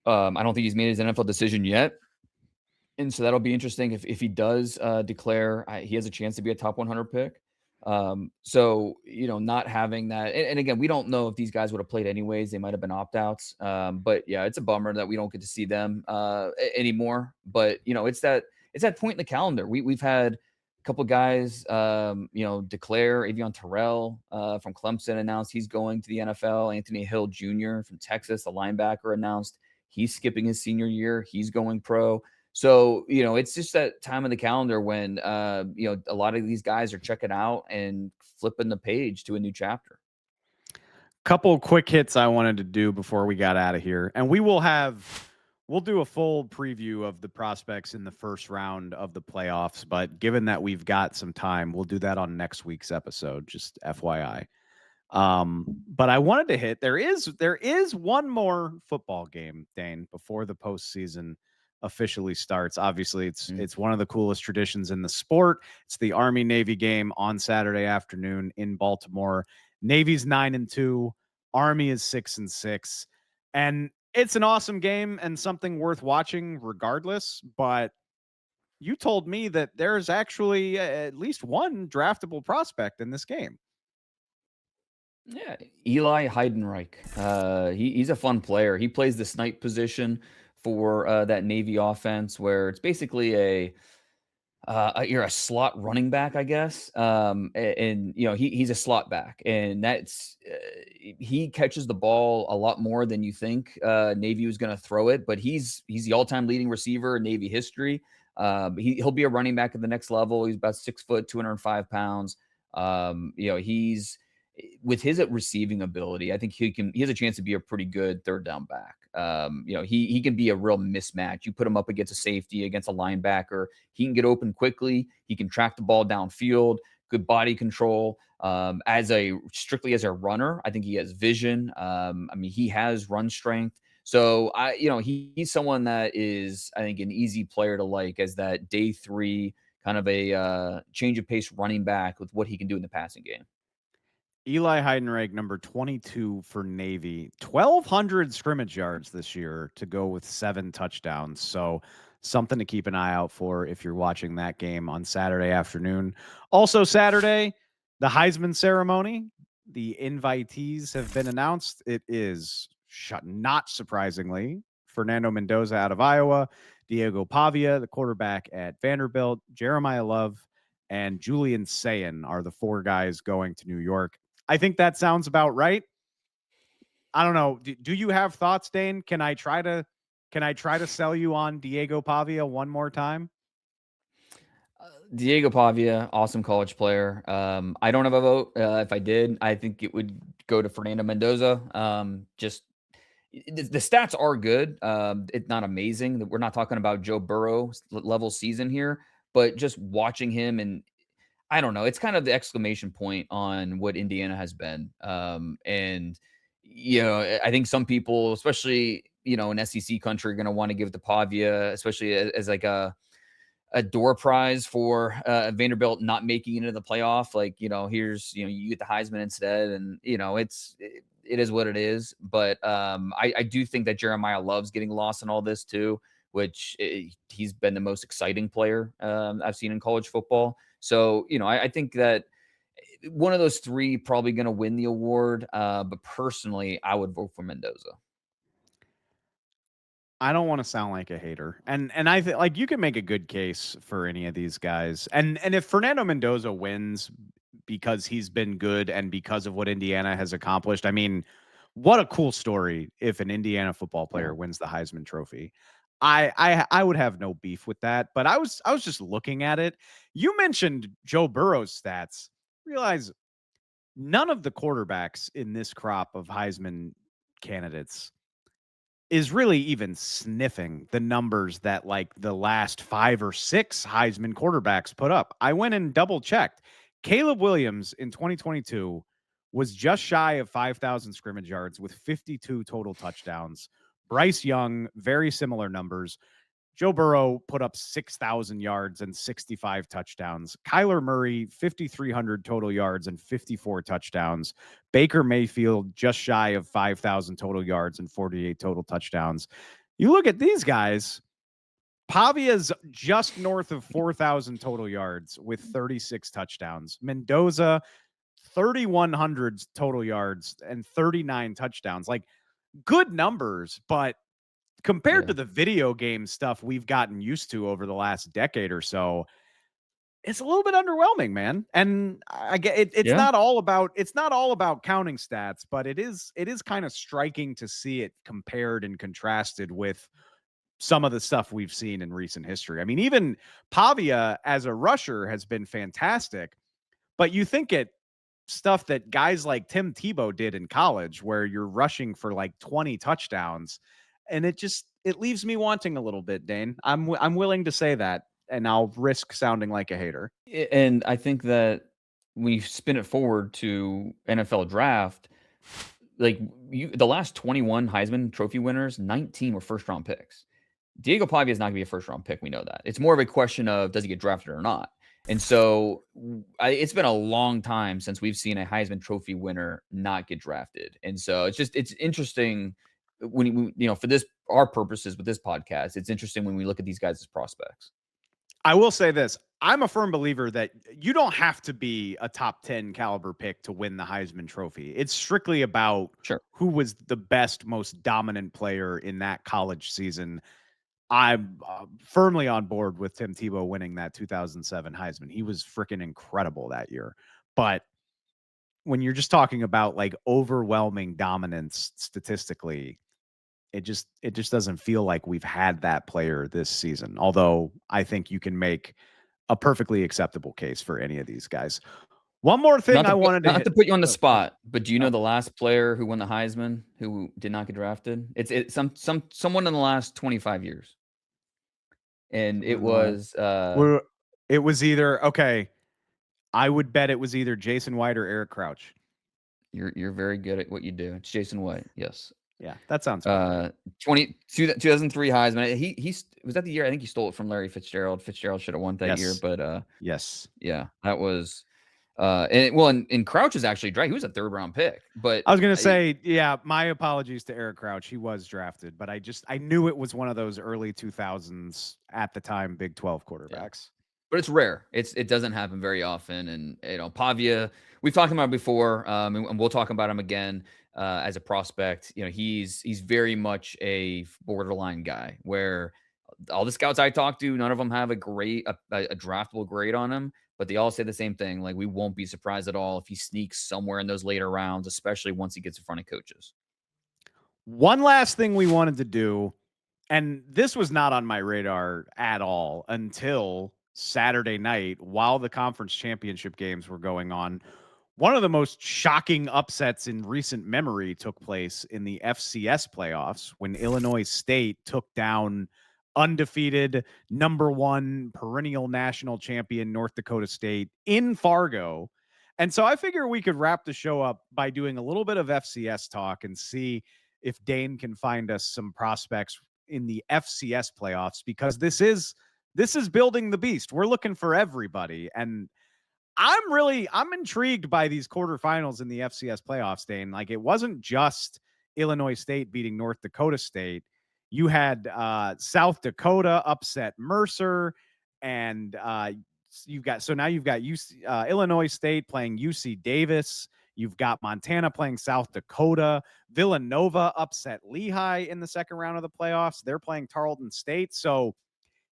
I don't think he's made his NFL decision yet. And so that'll be interesting if he does declare. He has a chance to be a top 100 pick. Not having that, and again, we don't know if these guys would have played anyways. They might have been opt-outs. But yeah, it's a bummer that we don't get to see them anymore. But it's that point in the calendar. We've had a couple guys, declare. Avion Terrell from Clemson announced he's going to the NFL. Anthony Hill Jr. from Texas, the linebacker, announced he's skipping his senior year. He's going pro. So, it's just that time of the calendar when, a lot of these guys are checking out and flipping the page to a new chapter. Couple quick hits I wanted to do before we got out of here. And we'll do a full preview of the prospects in the first round of the playoffs. But given that we've got some time, we'll do that on next week's episode, just FYI. But I wanted to hit, there is one more football game, Dane, before the postseason officially starts. Obviously, it's one of the coolest traditions in the sport. It's the Army-Navy game on Saturday afternoon in Baltimore. Navy's 9-2, Army is 6-6, and it's an awesome game and something worth watching regardless. But you told me that there's actually at least one draftable prospect in this game. Yeah, Eli Heidenreich. He's a fun player. He plays the snipe position for that Navy offense, where it's basically you're a slot running back, I guess. And he's a slot back, and he catches the ball a lot more than you think Navy was going to throw it. But he's the all-time leading receiver in Navy history. He'll be a running back at the next level. He's about 6 foot, 205 pounds. He's with his receiving ability, I think he has a chance to be a pretty good third down back. He can be a real mismatch. You put him up against a safety, against a linebacker, he can get open quickly. He can track the ball downfield, good body control. Strictly as a runner, I think he has vision. He has run strength. So he's someone that is, I think, an easy player to like as that day 3 kind of a change of pace running back with what he can do in the passing game. Eli Heidenreich, number 22 for Navy, 1,200 scrimmage yards this year to go with 7 touchdowns. So something to keep an eye out for if you're watching that game on Saturday afternoon. Also Saturday, the Heisman ceremony. The invitees have been announced. It is, not surprisingly, Fernando Mendoza out of Iowa, Diego Pavia, the quarterback at Vanderbilt, Jeremiah Love, and Julian Sayin are the 4 guys going to New York. I think that sounds about right. I don't know. Do you have thoughts, Dane? Can I try to sell you on Diego Pavia one more time? Diego Pavia, awesome college player. I don't have a vote. If I did, I think it would go to Fernando Mendoza. The stats are good. It's not amazing. We're not talking about Joe Burrow level season here, but just watching him, and I don't know, it's kind of the exclamation point on what Indiana has been. And I think some people, especially in SEC country, are going to want to give it to Pavia, especially as like a door prize for Vanderbilt not making it into the playoff. Like, here's, you get the Heisman instead. And, it is what it is. But I do think that Jeremiah Love's getting lost in all this too, which he's been the most exciting player I've seen in college football. So, I think that one of those 3 probably going to win the award. But personally, I would vote for Mendoza. I don't want to sound like a hater. And I think like you can make a good case for any of these guys. And if Fernando Mendoza wins because he's been good and because of what Indiana has accomplished, I mean, what a cool story if an Indiana football player wins the Heisman Trophy. I would have no beef with that, but I was just looking at it. You mentioned Joe Burrow's stats. Realize none of the quarterbacks in this crop of Heisman candidates is really even sniffing the numbers that like the last 5 or 6 Heisman quarterbacks put up. I went and double checked. Caleb Williams in 2022 was just shy of 5,000 scrimmage yards with 52 total touchdowns. Bryce Young, very similar numbers. Joe Burrow put up 6,000 yards and 65 touchdowns. Kyler Murray, 5,300 total yards and 54 touchdowns. Baker Mayfield, just shy of 5,000 total yards and 48 total touchdowns. You look at these guys, Pavia's just north of 4,000 total yards with 36 touchdowns. Mendoza, 3,100 total yards and 39 touchdowns. Like good numbers, but compared to the video game stuff we've gotten used to over the last decade or so, it's a little bit underwhelming, man. And I get it. It's not all about counting stats, but it is kind of striking to see it compared and contrasted with some of the stuff we've seen in recent history. I mean, even Pavia as a rusher has been fantastic, but you think it stuff that guys like Tim Tebow did in college where you're rushing for like 20 touchdowns. And it leaves me wanting a little bit, Dane. I'm willing to say that, and I'll risk sounding like a hater. And I think that when you spin it forward to NFL draft, like the last 21 Heisman Trophy winners, 19 were first round picks. Diego Pavia is not going to be a first round pick. We know that. It's more of a question of does he get drafted or not. And so it's been a long time since we've seen a Heisman Trophy winner not get drafted. And so it's interesting when for our purposes with this podcast, it's interesting when we look at these guys as prospects. I will say this. I'm a firm believer that you don't have to be a top 10 caliber pick to win the Heisman Trophy. It's strictly about who was the best, most dominant player in that college season. I'm firmly on board with Tim Tebow winning that 2007 Heisman. He was freaking incredible that year. But when you're just talking about like overwhelming dominance statistically, it just doesn't feel like we've had that player this season. Although I think you can make a perfectly acceptable case for any of these guys. One more thing I wanted to not hit. to put you on the spot, but do you know the last player who won the Heisman who did not get drafted? It's someone in the last 25 years. And it was it was either I would bet it was either Jason White or Eric Crouch. You're very good at what you do. It's Jason White. Yes. Yeah, that sounds 2003 Heisman. He was that the year I think he stole it from Larry Fitzgerald. Fitzgerald should have won that year, but yes. Yeah, that was and Crouch is actually drafted. He was a 3rd round pick, but I was going to say, yeah, my apologies to Eric Crouch. He was drafted, but I knew it was one of those early 2000s at the time Big 12 quarterbacks. Yeah. But it's rare. It doesn't happen very often. And Pavia, we've talked about him before, and we'll talk about him again as a prospect. He's very much a borderline guy where all the scouts I talk to, none of them have a draftable grade on him, but they all say the same thing. Like, we won't be surprised at all if he sneaks somewhere in those later rounds, especially once he gets in front of coaches. One last thing we wanted to do, and this was not on my radar at all until Saturday night while the conference championship games were going on. One of the most shocking upsets in recent memory took place in the FCS playoffs when Illinois State took down undefeated #1 perennial national champion North Dakota State in Fargo. And so I figure we could wrap the show up by doing a little bit of FCS talk and see if Dane can find us some prospects in the FCS playoffs, because this is building the beast. We're looking for everybody. And I'm intrigued by these quarterfinals in the FCS playoffs, Dane. Like, it wasn't just Illinois State beating North Dakota State. You had South Dakota upset Mercer, and you've got Illinois State playing UC Davis. You've got Montana playing South Dakota. Villanova upset Lehigh in the second round of the playoffs. They're playing Tarleton State. So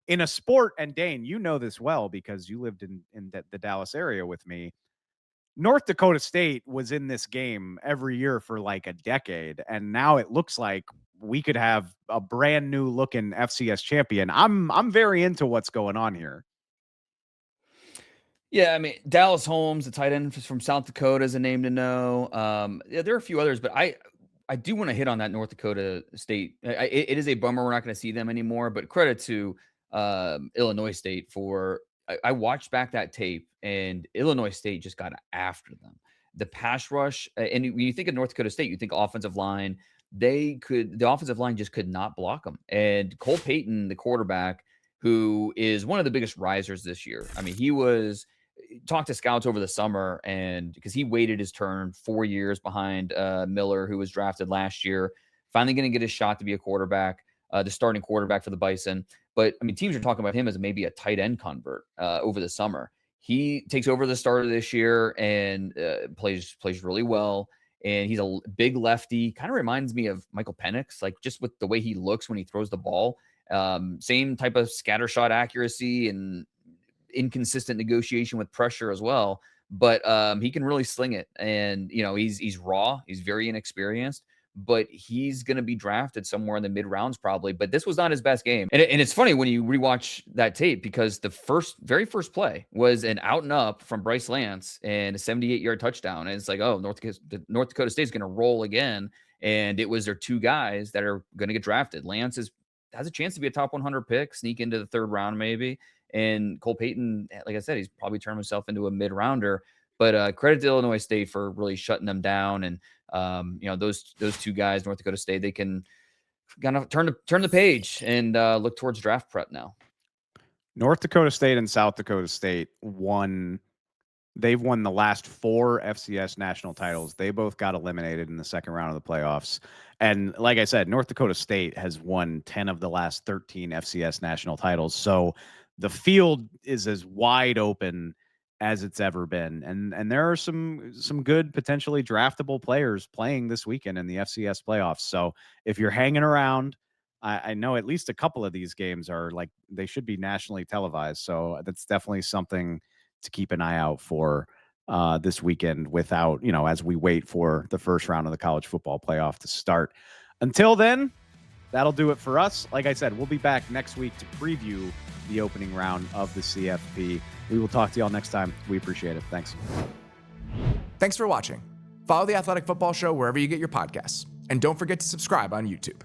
in a sport, and Dane, you know this well because you lived in the Dallas area with me, North Dakota State was in this game every year for like a decade, and now it looks like we could have a brand new looking FCS champion. I'm very into what's going on here. Yeah, I mean, Dallas Holmes, the tight end from South Dakota, is a name to know. Yeah, there are a few others, but I do want to hit on that North Dakota State. It is a bummer we're not going to see them anymore, but credit to Illinois State for I watched back that tape, and Illinois State just got after them. The pass rush, and when you think of North Dakota State, you think offensive line. The offensive line just could not block them. And Cole Payton, the quarterback, who is one of the biggest risers this year. I mean, talked to scouts over the summer, and because he waited his turn 4 years behind Miller, who was drafted last year, finally going to get his shot to be a quarterback, the starting quarterback for the Bison. But I mean, teams are talking about him as maybe a tight end convert over the summer. He takes over the start of this year and plays really well. And he's a big lefty. Kind of reminds me of Michael Penix, like just with the way he looks when he throws the ball. Same type of scatter shot accuracy and inconsistent negotiation with pressure as well. But he can really sling it. And, he's raw. He's very inexperienced. But he's going to be drafted somewhere in the mid rounds probably. But this was not his best game. And it's funny when you rewatch that tape, because the very first play was an out and up from Bryce Lance and a 78-yard touchdown. And it's like, oh, North Dakota State is going to roll again. And it was their two guys that are going to get drafted. Lance has a chance to be a top 100 pick, sneak into the third round maybe. And Cole Payton, like I said, he's probably turned himself into a mid rounder. But credit to Illinois State for really shutting them down. And those two guys, North Dakota State, they can kind of turn the page and look towards draft prep now. North Dakota State and South Dakota State they've won the last 4 FCS national titles. They both got eliminated in the second round of the playoffs. And like I said, North Dakota State has won 10 of the last 13 FCS national titles. So the field is as wide open as it's ever been. And there are some good potentially draftable players playing this weekend in the FCS playoffs. So if you're hanging around, I know at least a couple of these games are like, they should be nationally televised. So that's definitely something to keep an eye out for this weekend without, as we wait for the first round of the college football playoff to start. Until then, that'll do it for us. Like I said, we'll be back next week to preview the opening round of the CFP. We will talk to y'all next time. We appreciate it. Thanks. Thanks for watching. Follow the Athletic Football Show wherever you get your podcasts. And don't forget to subscribe on YouTube.